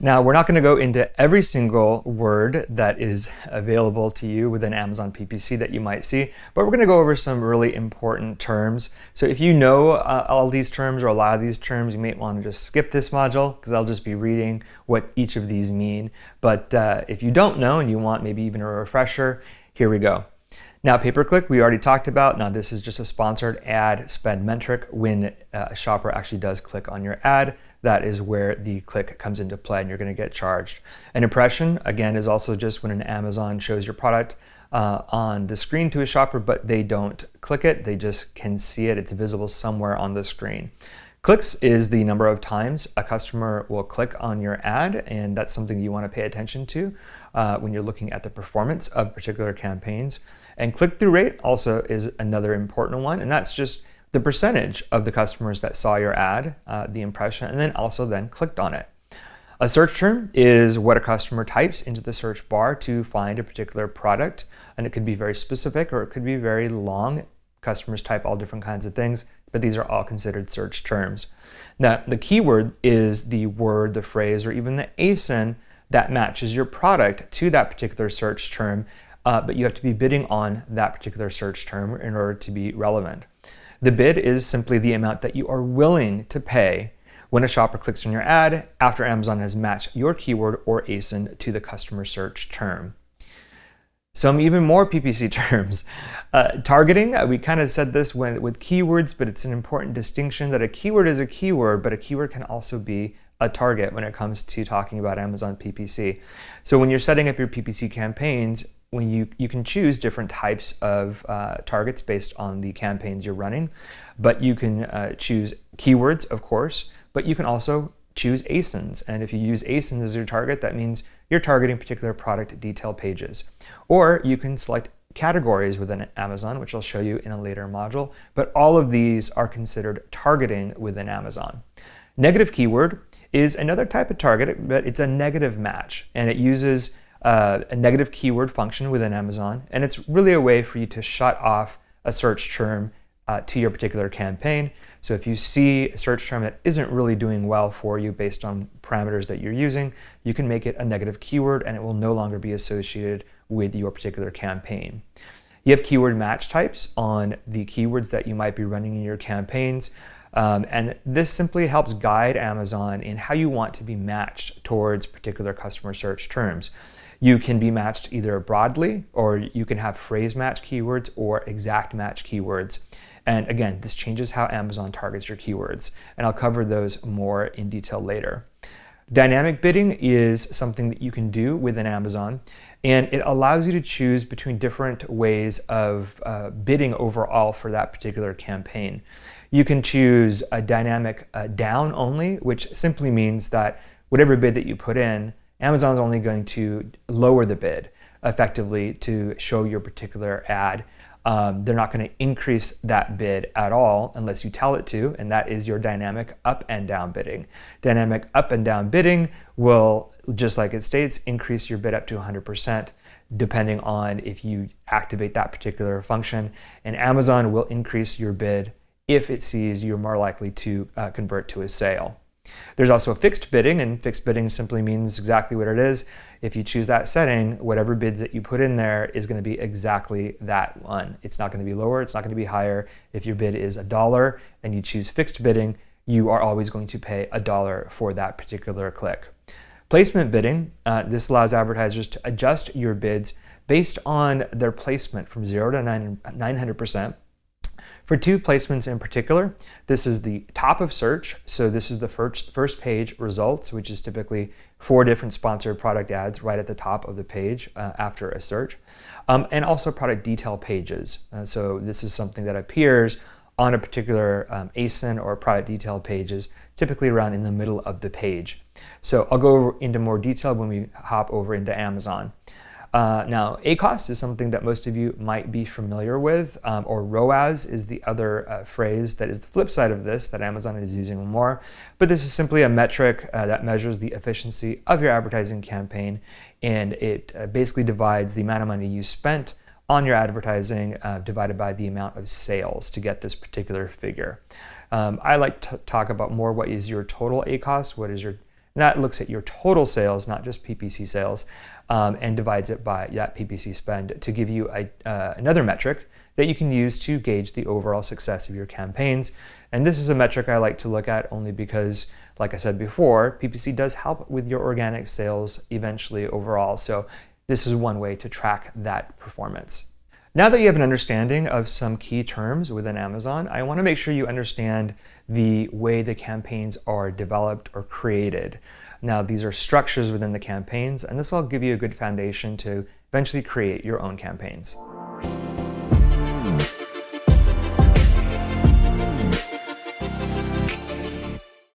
Now, we're not going to go into every single word that is available to you within Amazon PPC that you might see, but we're going to go over some really important terms. So if you know all these terms or a lot of these terms, you may want to just skip this module because I'll just be reading what each of these mean. But if you don't know and you want maybe even a refresher, here we go. Now, pay-per-click, we already talked about. Now, this is just a sponsored ad spend metric. When a shopper actually does click on your ad, that is where the click comes into play and you're going to get charged. An impression, again, is also just when an Amazon shows your product on the screen to a shopper, but they don't click it. They just can see it. It's visible somewhere on the screen. Clicks is the number of times a customer will click on your ad, and that's something you want to pay attention to when you're looking at the performance of particular campaigns. And click-through rate also is another important one, and that's just the percentage of the customers that saw your ad, the impression, and then also clicked on it. A search term is what a customer types into the search bar to find a particular product, and it could be very specific or it could be very long. Customers type all different kinds of things, but these are all considered search terms. Now, the keyword is the word, the phrase, or even the ASIN that matches your product to that particular search term, but you have to be bidding on that particular search term in order to be relevant. The bid is simply the amount that you are willing to pay when a shopper clicks on your ad after Amazon has matched your keyword or ASIN to the customer search term. Some even more PPC terms. Targeting, we kind of said this with keywords, but it's an important distinction that a keyword is a keyword, but a keyword can also be a target when it comes to talking about Amazon PPC. So when you're setting up your PPC campaigns, when you can choose different types of targets based on the campaigns you're running, but you can choose keywords, of course, but you can also choose ASINs. And if you use ASINs as your target, that means you're targeting particular product detail pages. Or you can select categories within Amazon, which I'll show you in a later module, but all of these are considered targeting within Amazon. Negative keyword is another type of target, but it's a negative match, and it uses a negative keyword function within Amazon, and it's really a way for you to shut off a search term to your particular campaign. So if you see a search term that isn't really doing well for you based on parameters that you're using, you can make it a negative keyword and it will no longer be associated with your particular campaign. You have keyword match types on the keywords that you might be running in your campaigns. And this simply helps guide Amazon in how you want to be matched towards particular customer search terms. You can be matched either broadly, or you can have phrase match keywords or exact match keywords. And again, this changes how Amazon targets your keywords, and I'll cover those more in detail later. Dynamic bidding is something that you can do within Amazon, and it allows you to choose between different ways of bidding overall for that particular campaign. You can choose a dynamic down only, which simply means that whatever bid that you put in, Amazon's only going to lower the bid effectively to show your particular ad. They're not going to increase that bid at all unless you tell it to, and that is your dynamic up and down bidding. Dynamic up and down bidding will, just like it states, increase your bid up to 100% depending on if you activate that particular function, and Amazon will increase your bid if it sees you're more likely to convert to a sale. There's also fixed bidding, and fixed bidding simply means exactly what it is. If you choose that setting, whatever bids that you put in there is going to be exactly that one. It's not going to be lower, it's not going to be higher. If your bid is $1 and you choose fixed bidding, you are always going to pay $1 for that particular click. Placement bidding, this allows advertisers to adjust your bids based on their placement from 0 to 900%. For two placements in particular, this is the top of search. So this is the first page results, which is typically 4 different sponsored product ads right at the top of the page after a search, and also product detail pages. So this is something that appears on a particular ASIN or product detail pages, typically around in the middle of the page. So I'll go into more detail when we hop over into Amazon. Now, ACoS is something that most of you might be familiar with, or ROAS is the other phrase that is the flip side of this that Amazon is using more. But this is simply a metric that measures the efficiency of your advertising campaign, and it basically divides the amount of money you spent on your advertising divided by the amount of sales to get this particular figure. I like to talk about more what is your total ACoS, what is your And that looks at your total sales, not just PPC sales, and divides it by that PPC spend to give you another metric that you can use to gauge the overall success of your campaigns. And this is a metric I like to look at only because, like I said before, PPC does help with your organic sales eventually overall. So this is one way to track that performance. Now that you have an understanding of some key terms within Amazon, I want to make sure you understand the way the campaigns are developed or created. Now, these are structures within the campaigns, and this will give you a good foundation to eventually create your own campaigns.